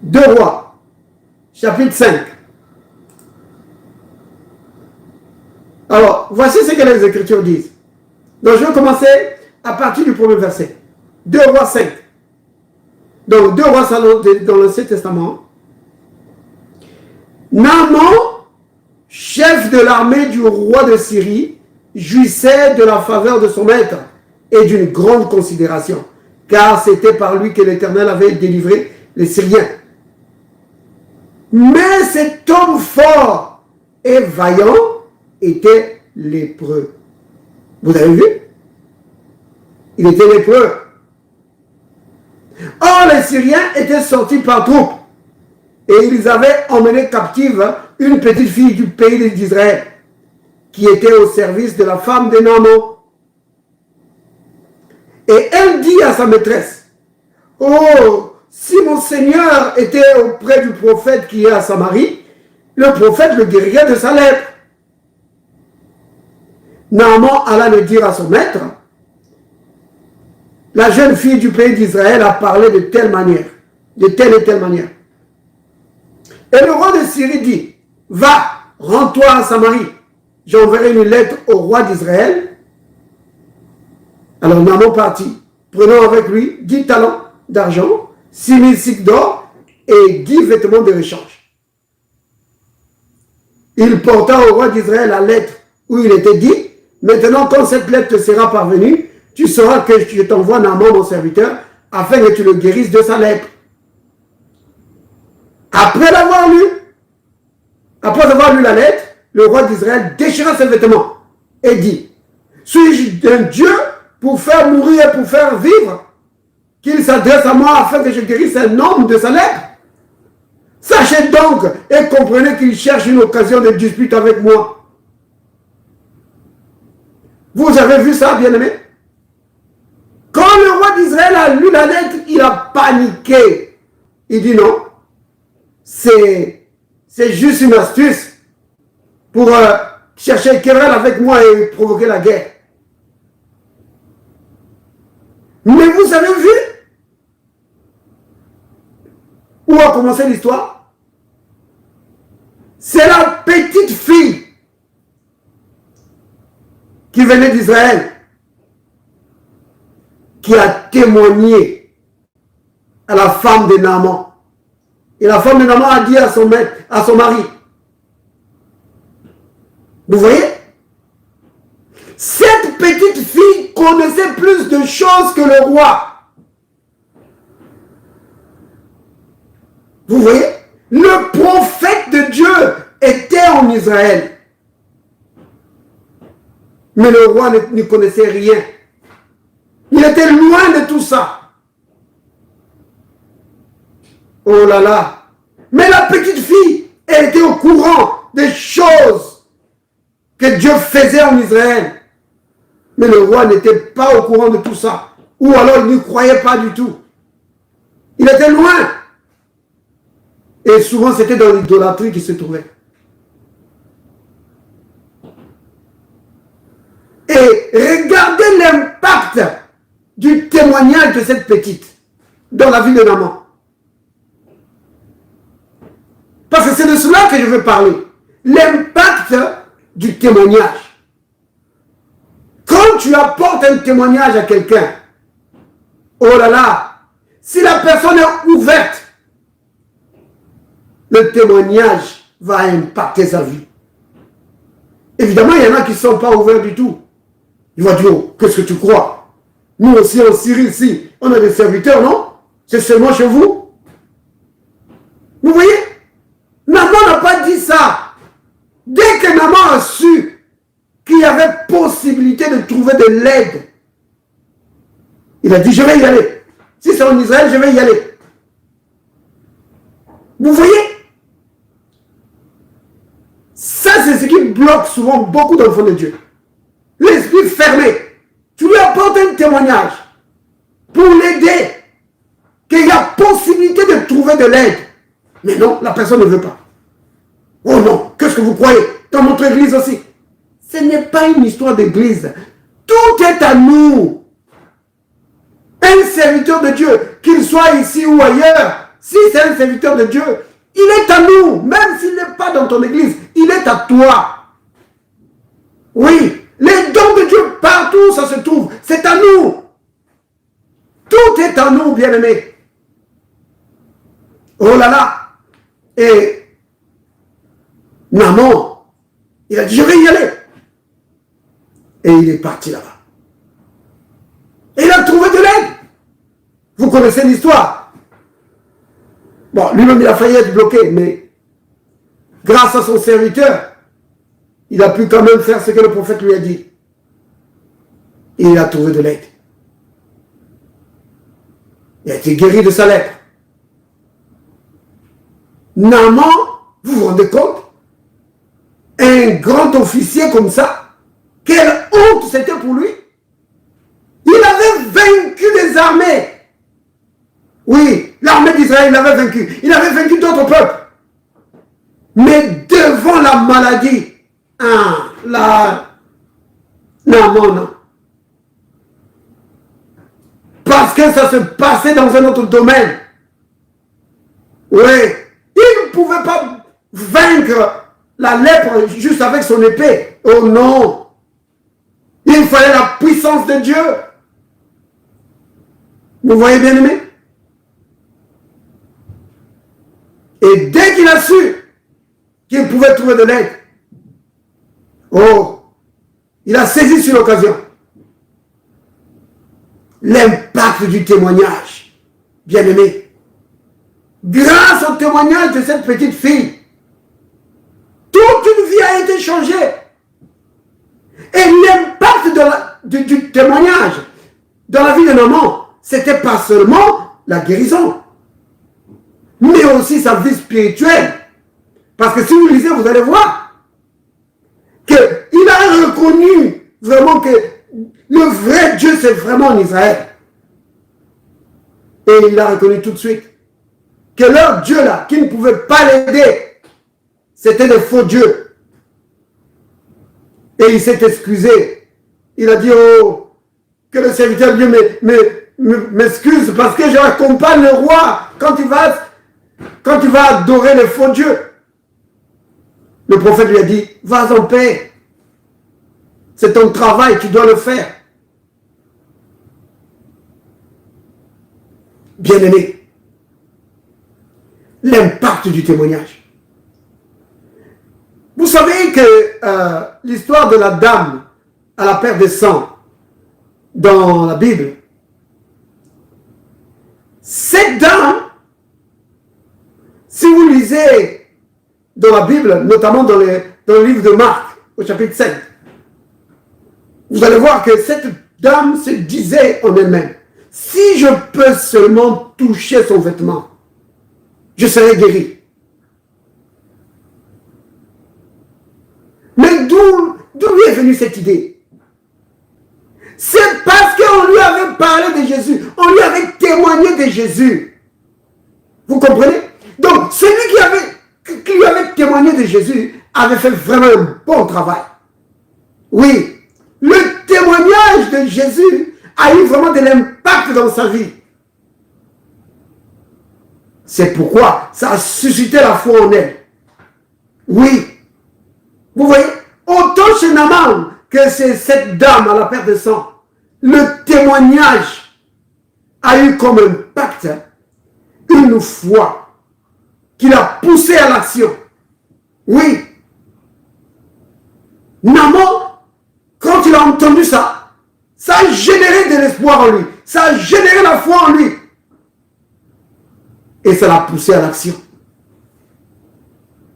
2 Rois, chapitre 5. Alors, voici ce que les Écritures disent. Donc, je vais commencer à partir du premier verset. 2 Rois 5. Donc, 2 Rois dans l'Ancien Testament. Naaman, chef de l'armée du roi de Syrie, jouissait de la faveur de son maître et d'une grande considération, car c'était par lui que l'Éternel avait délivré les Syriens. Mais cet homme fort et vaillant était lépreux. Vous avez vu? Il était lépreux. Or, les Syriens étaient sortis par troupes et ils avaient emmené captive une petite fille du pays d'Israël qui était au service de la femme de Naaman. Et elle dit à sa maîtresse, « Oh, si mon Seigneur était auprès du prophète qui est à Samarie, le prophète le guérirait de sa lèpre. » Naaman alla le dire à son maître, « La jeune fille du pays d'Israël a parlé de telle manière, de telle et telle manière. » Et le roi de Syrie dit, « Va, rends-toi à Samarie, j'enverrai une lettre au roi d'Israël. » Alors Naaman partit, prenant avec lui 10 talents d'argent, 6000 cycles d'or et 10 vêtements de rechange. Il porta au roi d'Israël la lettre où il était dit, « Maintenant, quand cette lettre te sera parvenue, tu sauras que je t'envoie Naaman, mon serviteur, afin que tu le guérisses de sa lèpre. » Après avoir lu la lettre, le roi d'Israël déchira ses vêtements et dit, « Suis-je un Dieu pour faire mourir et pour faire vivre, qu'il s'adresse à moi afin que je guérisse un homme de sa lèpre? Sachez donc et comprenez qu'il cherche une occasion de dispute avec moi. » Vous avez vu ça, bien-aimé? Quand le roi d'Israël a lu la lettre, il a paniqué. Il dit non, c'est juste une astuce pour chercher querelle avec moi et provoquer la guerre. Mais vous avez vu où a commencé l'histoire? C'est la petite fille qui venait d'Israël qui a témoigné à la femme de Naaman. Et la femme de Naaman a dit à son mari, vous voyez, cette petite fille connaissait plus de choses que le roi. Vous voyez, le prophète de Dieu était en Israël. Mais le roi ne connaissait rien. Il était loin de tout ça. Oh là là. Mais la petite fille, elle était au courant des choses que Dieu faisait en Israël. Mais le roi n'était pas au courant de tout ça. Ou alors il n'y croyait pas du tout. Il était loin. Et souvent c'était dans l'idolâtrie qu'il se trouvait. Et regardez l'impact du témoignage de cette petite dans la vie de Naaman. Parce que c'est de cela que je veux parler. L'impact du témoignage. Quand tu apportes un témoignage à quelqu'un, oh là là, si la personne est ouverte, le témoignage va impacter sa vie. Évidemment, il y en a qui ne sont pas ouverts du tout. Il va dire, oh, qu'est-ce que tu crois? Nous aussi en Syrie, ici, on a des serviteurs, non? C'est seulement chez vous? Vous voyez? Naaman n'a pas dit ça. Dès que Naaman a su qu'il y avait possibilité de trouver de l'aide, il a dit, je vais y aller. Si c'est en Israël, je vais y aller. Vous voyez? Ça, c'est ce qui bloque souvent beaucoup d'enfants de Dieu. L'esprit fermé. Tu lui apportes un témoignage pour l'aider, qu'il y a possibilité de trouver de l'aide. Mais non, la personne ne veut pas. Oh non, qu'est-ce que vous croyez? Dans notre église aussi. Ce n'est pas une histoire d'église. Tout est à nous. Un serviteur de Dieu, qu'il soit ici ou ailleurs, si c'est un serviteur de Dieu, il est à nous, même s'il n'est pas dans ton église, il est à toi. Oui, les dons de Dieu partout ça se trouve, c'est à nous. Tout est à nous, bien-aimés. Oh là là. Et Naaman, il a dit, je vais y aller. Et il est parti là-bas. Et il a trouvé de l'aide. Vous connaissez l'histoire. Bon, lui-même, il a failli être bloqué, mais grâce à son serviteur, il a pu quand même faire ce que le prophète lui a dit. Et il a trouvé de l'aide. Il a été guéri de sa lèpre. Naaman, vous vous rendez compte? Un grand officier comme ça, quelle honte c'était pour lui. Il avait vaincu les armées. Oui, l'armée d'Israël l'avait vaincu. Il avait vaincu d'autres peuples. Mais devant la maladie, non. Parce que ça se passait dans un autre domaine. Oui, il ne pouvait pas vaincre la lèpre juste avec son épée. Oh non! Il fallait la puissance de Dieu. Vous voyez bien aimé? Et dès qu'il a su qu'il pouvait trouver de l'aide, oh, il a saisi sur l'occasion. L'impact du témoignage, bien aimé. Grâce au témoignage de cette petite fille, toute une vie a été changée. Et l'impact du témoignage dans la vie de Naaman, c'était pas seulement la guérison, mais aussi sa vie spirituelle. Parce que si vous lisez, vous allez voir qu'il a reconnu vraiment que le vrai Dieu, c'est vraiment en Israël. Et il a reconnu tout de suite que leur Dieu là, qui ne pouvait pas l'aider, c'était des faux dieux. Et il s'est excusé. Il a dit, oh, que le serviteur de Dieu m'excuse parce que je accompagne le roi quand il va adorer les faux dieux. Le prophète lui a dit, vas en paix. C'est ton travail, tu dois le faire. Bien-aimé, l'impact du témoignage. Vous savez que l'histoire de la dame à la perte de sang dans la Bible, cette dame, si vous lisez dans la Bible, notamment dans le livre de Marc, au chapitre 7, vous allez voir que cette dame se disait en elle-même, si je peux seulement toucher son vêtement, je serai guéri. Mais d'où lui est venue cette idée? C'est parce qu'on lui avait parlé de Jésus, on lui avait témoigné de Jésus. Vous comprenez? Donc, celui qui lui avait témoigné de Jésus avait fait vraiment un bon travail. Oui, le témoignage de Jésus a eu vraiment de l'impact dans sa vie. C'est pourquoi ça a suscité la foi en elle. Oui. Vous voyez, autant chez Naaman que c'est cette dame à la perte de sang, le témoignage a eu comme impact une foi qui l'a poussé à l'action. Oui. Naaman, quand il a entendu ça, ça a généré de l'espoir en lui. Ça a généré la foi en lui. Et ça l'a poussé à l'action.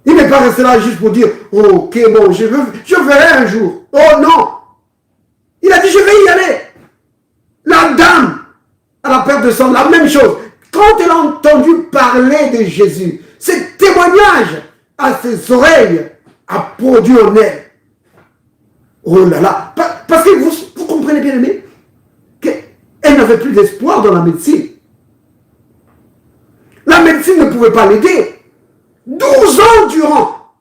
Il n'est pas resté là juste pour dire, oh, ok, bon, je verrai un jour. Oh non. Il a dit, je vais y aller. La dame, à la perte de sang, la même chose. Quand elle a entendu parler de Jésus, ce témoignage à ses oreilles a produit en elle. Oh là là. Parce que vous comprenez bien aimé, qu'elle n'avait plus d'espoir dans la médecine. La médecine ne pouvait pas l'aider. 12 ans durant.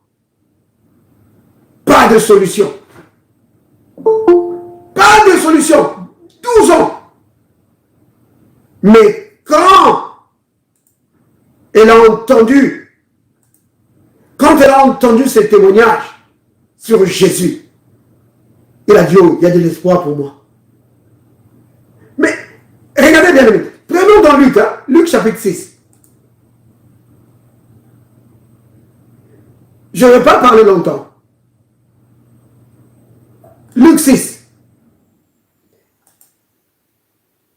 Pas de solution. Pas de solution. 12 ans. Mais quand elle a entendu, quand elle a entendu ces témoignages sur Jésus, elle a dit, oh, il y a de l'espoir pour moi. Mais, regardez bien, prenons dans Luc, hein, Luc chapitre 6. Je ne vais pas parler longtemps. Luc 6.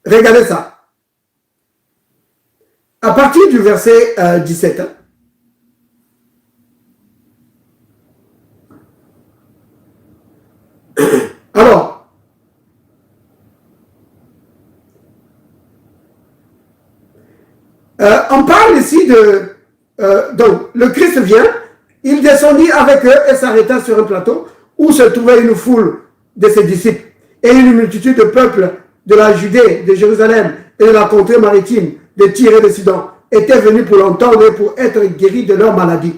Regardez ça. À partir du verset 17. Hein. Alors, on parle ici de... donc, le Christ vient, il descendit avec eux et s'arrêta sur un plateau où se trouvait une foule de ses disciples et une multitude de peuples de la Judée, de Jérusalem et de la contrée maritime, de Tyr et de Sidon, étaient venus pour l'entendre et pour être guéris de leur maladie.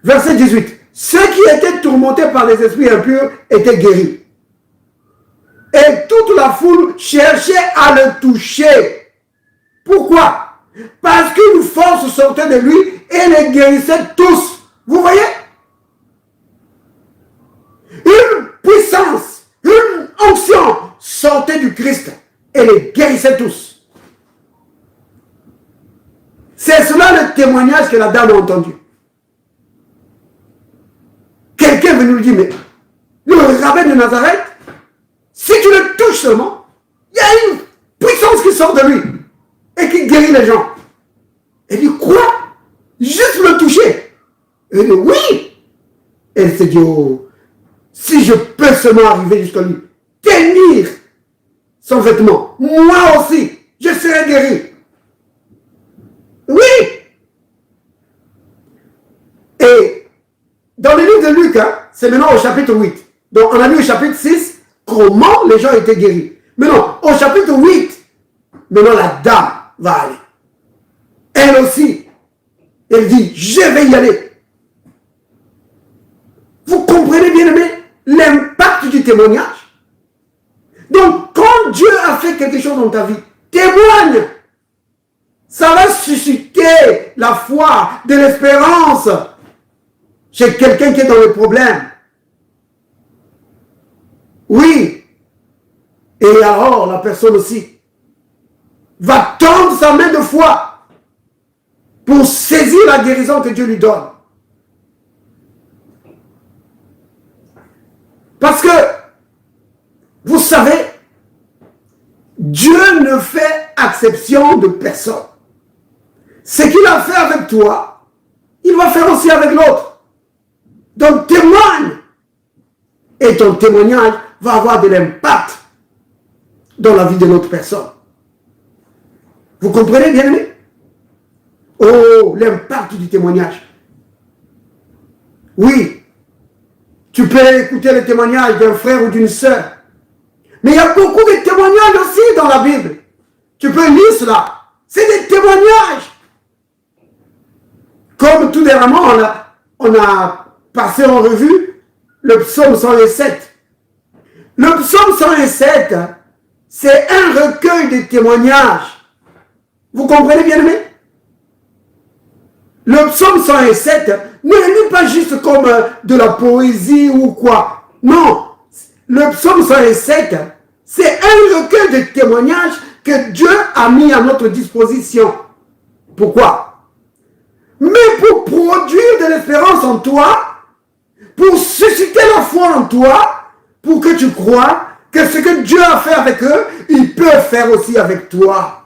Verset 18. Ceux qui étaient tourmentés par les esprits impurs étaient guéris. Et toute la foule cherchait à le toucher. Pourquoi? Parce qu'une force sortait de lui et les guérissait tous. Vous voyez? Une puissance, une onction sortait du Christ et les guérissait tous. C'est cela le témoignage que la dame a entendu. Quelqu'un veut nous dire, mais le rabbin de Nazareth, si tu le touches seulement, il y a une puissance qui sort de lui et qui guérit les gens. Elle dit, quoi? Juste le toucher. Elle dit, oui. Elle s'est dit, oh, si je peux seulement arriver jusqu'à lui, tenir son vêtement, moi aussi, je serai guéri. Oui. Et dans le livre de Luc, hein, c'est maintenant au chapitre 8. Donc on a vu au chapitre 6 comment les gens étaient guéris. Maintenant, au chapitre 8, maintenant la dame va aller. Elle aussi, elle dit, je vais y aller. Vous comprenez bien aimé l'impact du témoignage? Donc quand Dieu a fait quelque chose dans ta vie, témoigne. Ça va susciter la foi, de l'espérance chez quelqu'un qui est dans le problème. Oui. Et alors, la personne aussi va tendre sa main de foi pour saisir la guérison que Dieu lui donne. Parce que, vous savez, Dieu ne fait exception de personne. Ce qu'il a fait avec toi, il va faire aussi avec l'autre. Donc témoigne. Et ton témoignage va avoir de l'impact dans la vie de l'autre personne. Vous comprenez bien aimé? Oh, l'impact du témoignage. Oui, tu peux écouter le témoignage d'un frère ou d'une sœur. Mais il y a beaucoup de témoignages aussi dans la Bible. Tu peux lire cela. C'est des témoignages. Comme tout dernièrement, on a passé en revue le psaume 107. Le psaume 107, c'est un recueil de témoignages. Vous comprenez bien aimé? Le psaume 107 ne lit pas juste comme de la poésie ou quoi. Non, le psaume 107, c'est un recueil de témoignages que Dieu a mis à notre disposition. Pourquoi? Mais pour produire de l'espérance en toi, pour susciter la foi en toi, pour que tu crois que ce que Dieu a fait avec eux, il peut faire aussi avec toi.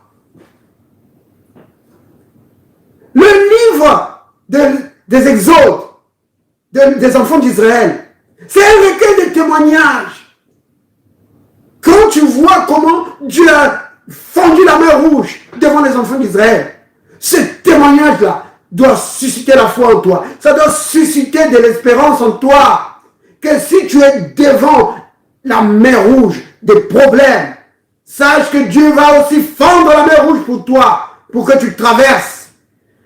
Le livre des Exodes, des enfants d'Israël, c'est un recueil de témoignages. Quand tu vois comment Dieu a fendu la mer rouge devant les enfants d'Israël, ce témoignage-là doit susciter la foi en toi. Ça doit susciter de l'espérance en toi. Que si tu es devant la mer rouge des problèmes, sache que Dieu va aussi fendre la mer rouge pour toi, pour que tu traverses.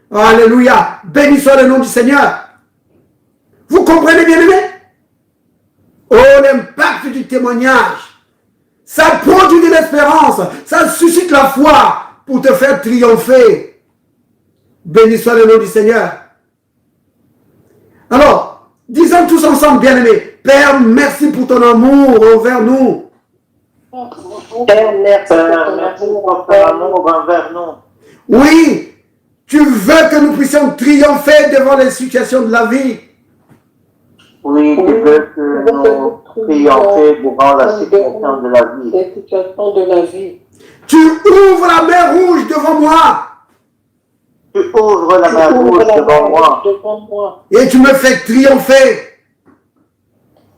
Alléluia. Béni soit le nom du Seigneur. Vous comprenez bien aimé? Oh, l'impact du témoignage. Ça produit de l'espérance. Ça suscite la foi. pour te faire triompher. Béni soit le nom du Seigneur. Alors, disons tous ensemble, bien-aimés, Père, merci pour ton amour envers nous. Père, merci pour ton amour envers nous. Oui, tu veux que nous puissions triompher devant les situations de la vie. Oui, tu veux que nous triomphions devant la situation de la vie. Les situations de la vie. Tu ouvres la mer rouge devant moi. Tu ouvres la mer rouge devant moi. Et tu me fais triompher.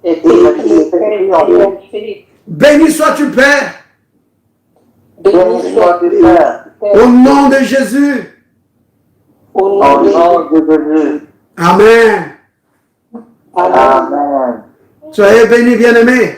Et tu me fais triompher. Béni sois-tu, Père. Béni sois-tu, Père. Au nom de Jésus. Au Au nom de nom de Jésus. Amen. Amen. Amen. Soyez bénis, bien-aimés.